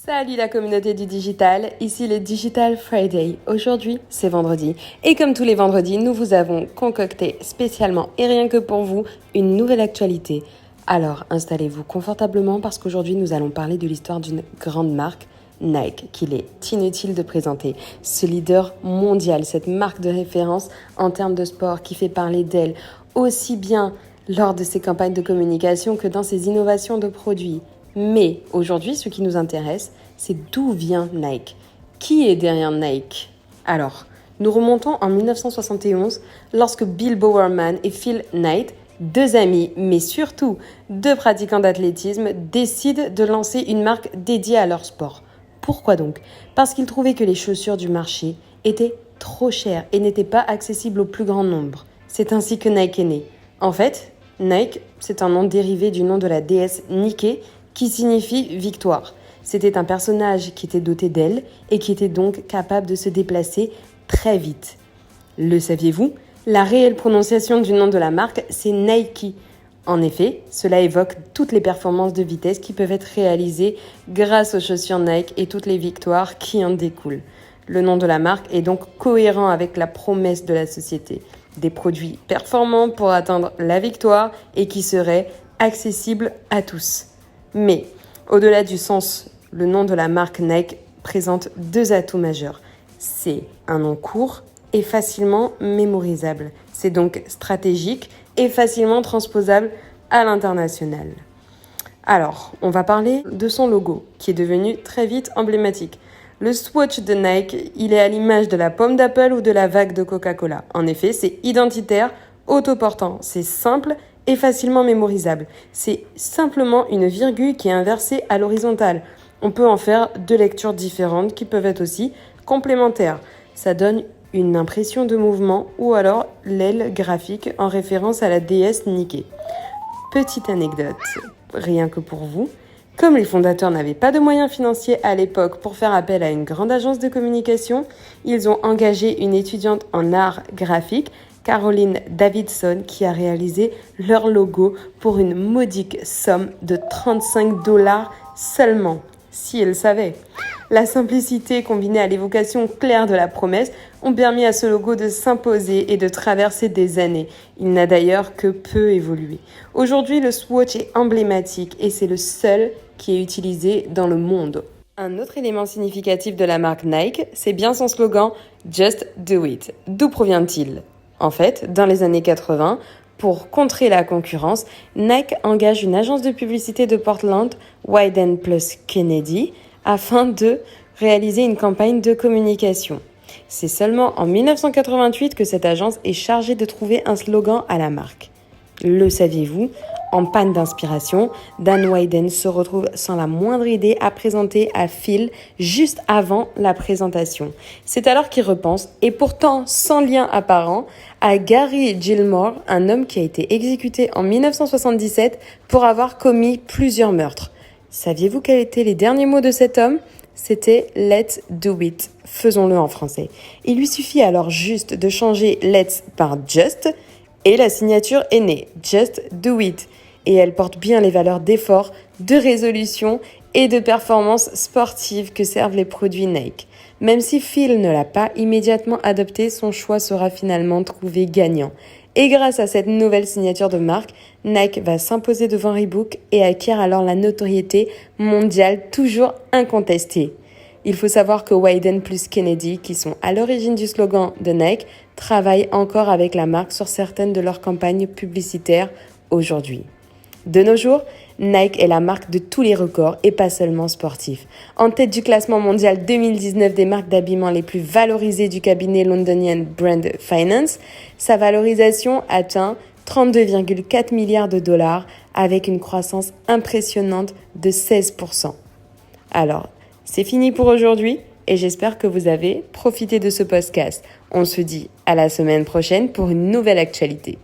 Salut la communauté du digital, ici le Digital Friday. Aujourd'hui, c'est vendredi. Et comme tous les vendredis, nous vous avons concocté spécialement et rien que pour vous une nouvelle actualité. Alors, installez-vous confortablement parce qu'aujourd'hui, nous allons parler de l'histoire d'une grande marque, Nike, qu'il est inutile de présenter. Ce leader mondial, cette marque de référence en termes de sport qui fait parler d'elle aussi bien lors de ses campagnes de communication que dans ses innovations de produits. Mais aujourd'hui, ce qui nous intéresse, c'est d'où vient Nike. Qui est derrière Nike ? Alors, nous remontons en 1971 lorsque Bill Bowerman et Phil Knight, deux amis, mais surtout deux pratiquants d'athlétisme, décident de lancer une marque dédiée à leur sport. Pourquoi donc ? Parce qu'ils trouvaient que les chaussures du marché étaient trop chères et n'étaient pas accessibles au plus grand nombre. C'est ainsi que Nike est né. En fait, Nike, c'est un nom dérivé du nom de la déesse Nike, qui signifie victoire. C'était un personnage qui était doté d'ailes et qui était donc capable de se déplacer très vite. Le saviez-vous ? La réelle prononciation du nom de la marque, c'est Nike. En effet, cela évoque toutes les performances de vitesse qui peuvent être réalisées grâce aux chaussures Nike et toutes les victoires qui en découlent. Le nom de la marque est donc cohérent avec la promesse de la société. Des produits performants pour atteindre la victoire et qui seraient accessibles à tous. Mais, au-delà du sens, le nom de la marque Nike présente deux atouts majeurs. C'est un nom court et facilement mémorisable. C'est donc stratégique et facilement transposable à l'international. Alors, on va parler de son logo, qui est devenu très vite emblématique. Le swatch de Nike, il est à l'image de la pomme d'Apple ou de la vague de Coca-Cola. En effet, c'est identitaire, autoportant, c'est simple et facilement mémorisable. C'est simplement une virgule qui est inversée à l'horizontale. On peut en faire deux lectures différentes qui peuvent être aussi complémentaires. Ça donne une impression de mouvement ou alors l'aile graphique en référence à la déesse Nike. Petite anecdote, rien que pour vous. Comme les fondateurs n'avaient pas de moyens financiers à l'époque pour faire appel à une grande agence de communication, ils ont engagé une étudiante en art graphique, Caroline Davidson, qui a réalisé leur logo pour une modique somme de $35 seulement, si elle savait. La simplicité combinée à l'évocation claire de la promesse ont permis à ce logo de s'imposer et de traverser des années. Il n'a d'ailleurs que peu évolué. Aujourd'hui, le swatch est emblématique et c'est le seul qui est utilisé dans le monde. Un autre élément significatif de la marque Nike, c'est bien son slogan « Just do it ». D'où provient-il ? En fait, dans les années 80, pour contrer la concurrence, Nike engage une agence de publicité de Portland, Wieden plus Kennedy, afin de réaliser une campagne de communication. C'est seulement en 1988 que cette agence est chargée de trouver un slogan à la marque. Le saviez-vous ? En panne d'inspiration, Dan Wieden se retrouve sans la moindre idée à présenter à Phil juste avant la présentation. C'est alors qu'il repense, et pourtant sans lien apparent, à Gary Gilmore, un homme qui a été exécuté en 1977 pour avoir commis plusieurs meurtres. Saviez-vous quels étaient les derniers mots de cet homme ? C'était « Let's do it ». Faisons-le en français. Il lui suffit alors juste de changer « let's » par « just » et la signature est née, « Just do it ». Et elle porte bien les valeurs d'effort, de résolution et de performance sportive que servent les produits Nike. Même si Phil ne l'a pas immédiatement adopté, son choix sera finalement trouvé gagnant. Et grâce à cette nouvelle signature de marque, Nike va s'imposer devant Reebok et acquiert alors la notoriété mondiale toujours incontestée. Il faut savoir que Wieden plus Kennedy, qui sont à l'origine du slogan de Nike, travaillent encore avec la marque sur certaines de leurs campagnes publicitaires aujourd'hui. De nos jours, Nike est la marque de tous les records et pas seulement sportifs. En tête du classement mondial 2019 des marques d'habillement les plus valorisées du cabinet londonien Brand Finance, sa valorisation atteint 32,4 milliards de dollars avec une croissance impressionnante de 16%. Alors, c'est fini pour aujourd'hui et j'espère que vous avez profité de ce podcast. On se dit à la semaine prochaine pour une nouvelle actualité.